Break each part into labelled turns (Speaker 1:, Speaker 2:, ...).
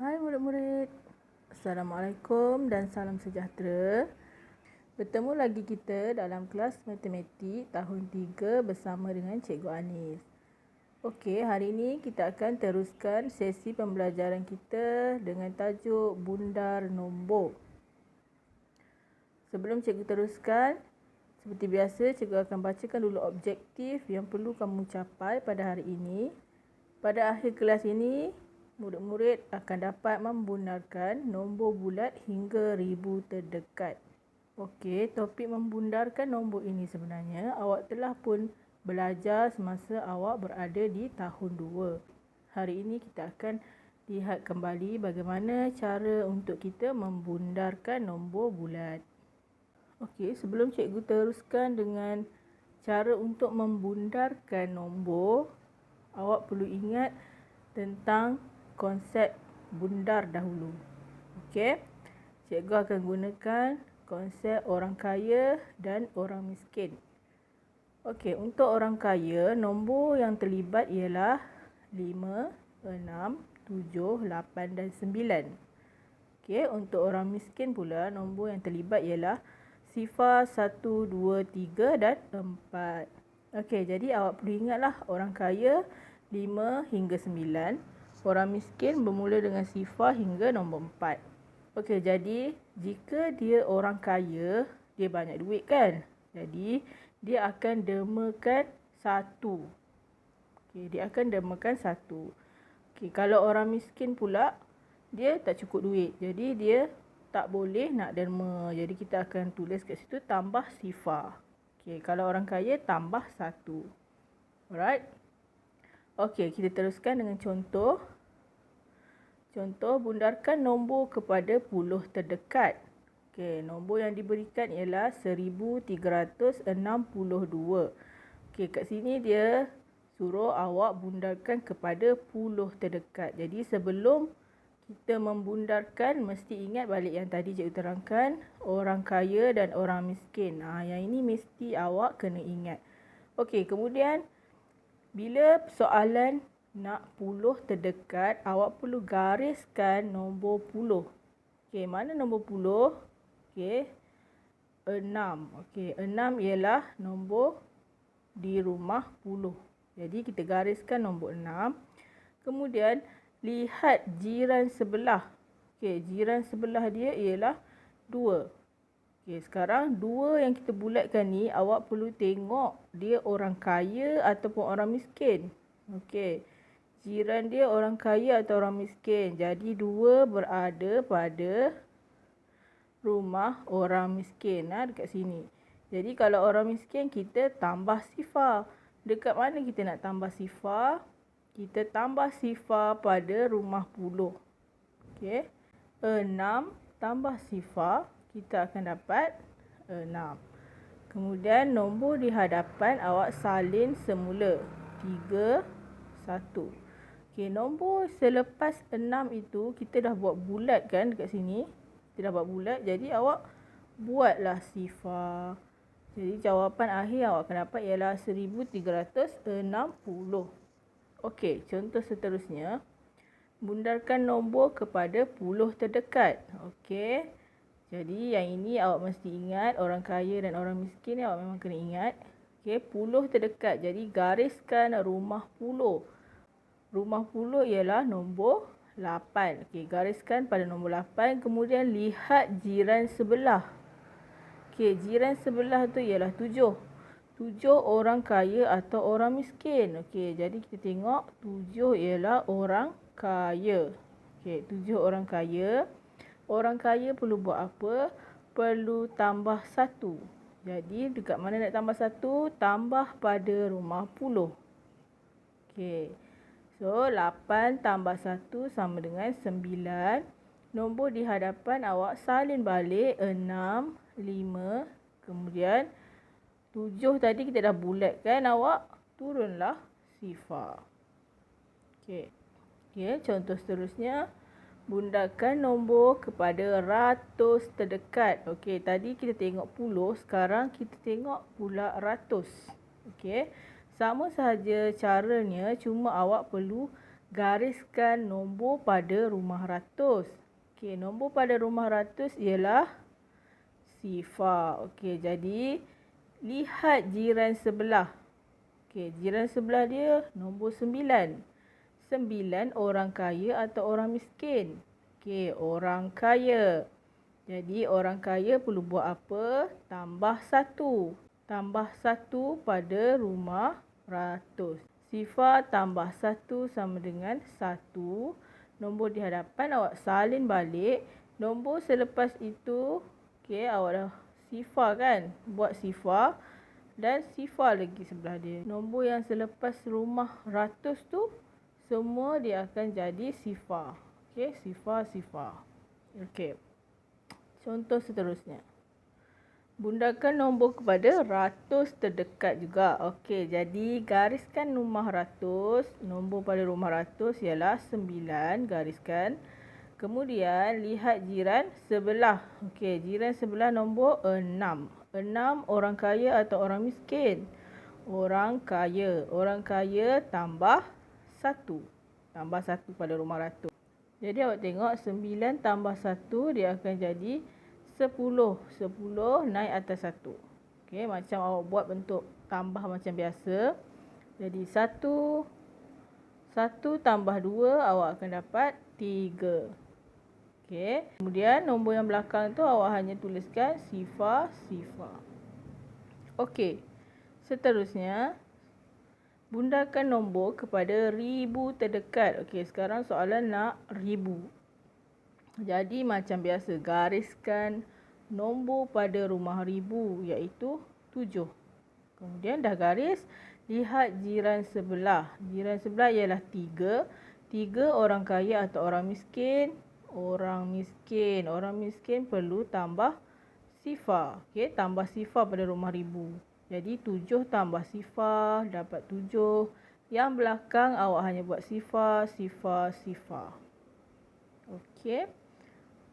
Speaker 1: Hai murid-murid, Assalamualaikum dan salam sejahtera. Bertemu lagi kita dalam kelas matematik tahun 3 bersama dengan Cikgu Anis. Okey, hari ini kita akan teruskan sesi pembelajaran kita dengan tajuk bundar nombor. Sebelum Cikgu teruskan, seperti biasa Cikgu akan bacakan dulu objektif yang perlu kamu capai pada hari ini. Pada akhir kelas ini, murid-murid akan dapat membundarkan nombor bulat hingga ribu terdekat. Okey, topik membundarkan nombor ini sebenarnya awak telah pun belajar semasa awak berada di tahun 2. Hari ini kita akan lihat kembali bagaimana cara untuk kita membundarkan nombor bulat. Okey, sebelum cikgu teruskan dengan cara untuk membundarkan nombor, awak perlu ingat tentang konsep bundar dahulu. Okey, cikgu akan gunakan konsep orang kaya dan orang miskin. Okey, untuk orang kaya, nombor yang terlibat ialah 5, 6, 7, 8 dan 9. Okey, untuk orang miskin pula, nombor yang terlibat ialah 0, 1, 2, 3 dan 4. Okey, jadi awak perlu ingatlah orang kaya 5 hingga 9. Orang miskin bermula dengan 0 hingga nombor 4. Okey, jadi jika dia orang kaya, dia banyak duit kan? Jadi dia akan dermakan 1. Okey, dia akan dermakan 1. Okey, kalau orang miskin pula, dia tak cukup duit. Jadi dia tak boleh nak derma. Jadi kita akan tulis kat situ tambah 0. Okey, kalau orang kaya tambah 1. Alright. Okey, kita teruskan dengan contoh. Contoh, bundarkan nombor kepada puluh terdekat. Okey, nombor yang diberikan ialah 1362. Okey, kat sini dia suruh awak bundarkan kepada puluh terdekat. Jadi sebelum kita membundarkan, mesti ingat balik yang tadi cikgu terangkan, orang kaya dan orang miskin. Yang ini mesti awak kena ingat. Okey, kemudian bila soalan nak puluh terdekat, awak perlu gariskan nombor puluh. Okey, mana nombor puluh? Okey, 6. Okey, 6 ialah nombor di rumah puluh. Jadi kita gariskan nombor 6. Kemudian lihat jiran sebelah. Okey, jiran sebelah dia ialah 2. Okey, sekarang 2 yang kita bulatkan ni, awak perlu tengok dia orang kaya ataupun orang miskin. Okey, jiran dia orang kaya atau orang miskin. Jadi 2 berada pada rumah orang miskin dekat sini. Jadi kalau orang miskin, kita tambah 0. Dekat mana kita nak tambah 0? Kita tambah 0 pada rumah puluh. Okey, 6 tambah 0, kita akan dapat 6. Kemudian nombor di hadapan awak salin semula. 3, 1. Okey, nombor selepas 6 itu kita dah buat bulat kan dekat sini. Kita dah buat bulat, jadi awak buatlah 0. Jadi jawapan akhir awak akan dapat ialah 1360. Okey, contoh seterusnya. Bundarkan nombor kepada puluh terdekat. Okey, jadi yang ini awak mesti ingat, orang kaya dan orang miskin ni awak memang kena ingat. Okey, puluh terdekat. Jadi gariskan rumah puluh. Rumah puluh ialah nombor 8. Okey, gariskan pada nombor 8. Kemudian lihat jiran sebelah. Okey, jiran sebelah tu ialah 7. 7 orang kaya atau orang miskin. Okey, jadi kita tengok 7 ialah orang kaya. Okey, 7 orang kaya. Orang kaya perlu buat apa? Perlu tambah 1. Jadi dekat mana nak tambah 1? Tambah pada rumah puluh. Okey. So, 8 tambah 1 sama dengan 9. Nombor di hadapan awak salin balik 6, 5. Kemudian 7 tadi kita dah bulatkan, awak turunlah 0. Okey. Okey, contoh seterusnya. Bundarkan nombor kepada ratus terdekat. Okey, tadi kita tengok puluh, sekarang kita tengok pula ratus. Okey. Sama sahaja caranya, cuma awak perlu gariskan nombor pada rumah ratus. Okey, nombor pada rumah ratus ialah sifar. Okey, jadi lihat jiran sebelah. Okey, jiran sebelah dia nombor 9. 9 orang kaya atau orang miskin? Okey, orang kaya. Jadi orang kaya perlu buat apa? Tambah 1. Tambah 1 pada rumah ratus. Sifar tambah 1 sama dengan 1. Nombor di hadapan awak salin balik. Nombor selepas itu, okey, awak dah sifar kan? Buat sifar dan sifar lagi sebelah dia. Nombor yang selepas rumah ratus tu, semua dia akan jadi sifar. Okey, sifar. Okey. Contoh seterusnya. Bundakan nombor kepada ratus terdekat juga. Okey, jadi gariskan rumah ratus. Nombor pada rumah ratus ialah 9. Gariskan. Kemudian lihat jiran sebelah. Okey, jiran sebelah nombor 6. 6 orang kaya atau orang miskin? Orang kaya. Orang kaya tambah 1. Tambah 1 pada rumah ratus. Jadi awak tengok 9 tambah 1 dia akan jadi 10. 10 naik atas 1. Okey, macam awak buat bentuk tambah macam biasa. Jadi 1 tambah 2 awak akan dapat 3. Okey, kemudian nombor yang belakang tu awak hanya tuliskan sifar. Okey, seterusnya bundakan nombor kepada ribu terdekat. Okey, sekarang soalan nak ribu. Jadi macam biasa, gariskan nombor pada rumah ribu iaitu 7. Kemudian dah garis, lihat jiran sebelah. Jiran sebelah ialah 3. 3 orang kaya atau orang miskin? Orang miskin perlu tambah sifar. Okey, tambah sifar pada rumah ribu. Jadi 7 tambah sifar dapat 7. Yang belakang awak hanya buat sifar. Okey.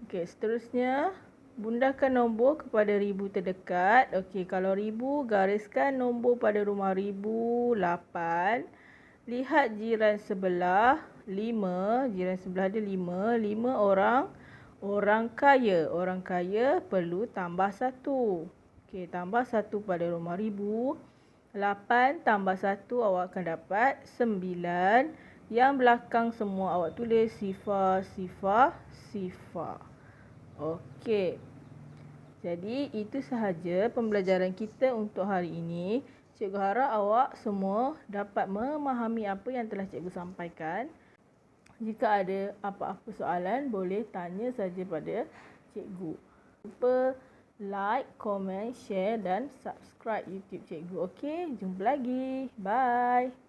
Speaker 1: Okey, seterusnya bundakan nombor kepada ribu terdekat. Okey, kalau ribu, gariskan nombor pada rumah ribu 8. Lihat jiran sebelah 5. Jiran sebelah dia 5. 5 orang kaya. Orang kaya perlu tambah 1. Okey, tambah 1 pada rumah ribu. 8 tambah 1 awak akan dapat 9. Yang belakang semua awak tulis sifar. Okey. Jadi itu sahaja pembelajaran kita untuk hari ini. Cikgu harap awak semua dapat memahami apa yang telah cikgu sampaikan. Jika ada apa-apa soalan, boleh tanya saja pada cikgu. Lupa like, komen, share dan subscribe YouTube cikgu. Okey, jumpa lagi. Bye.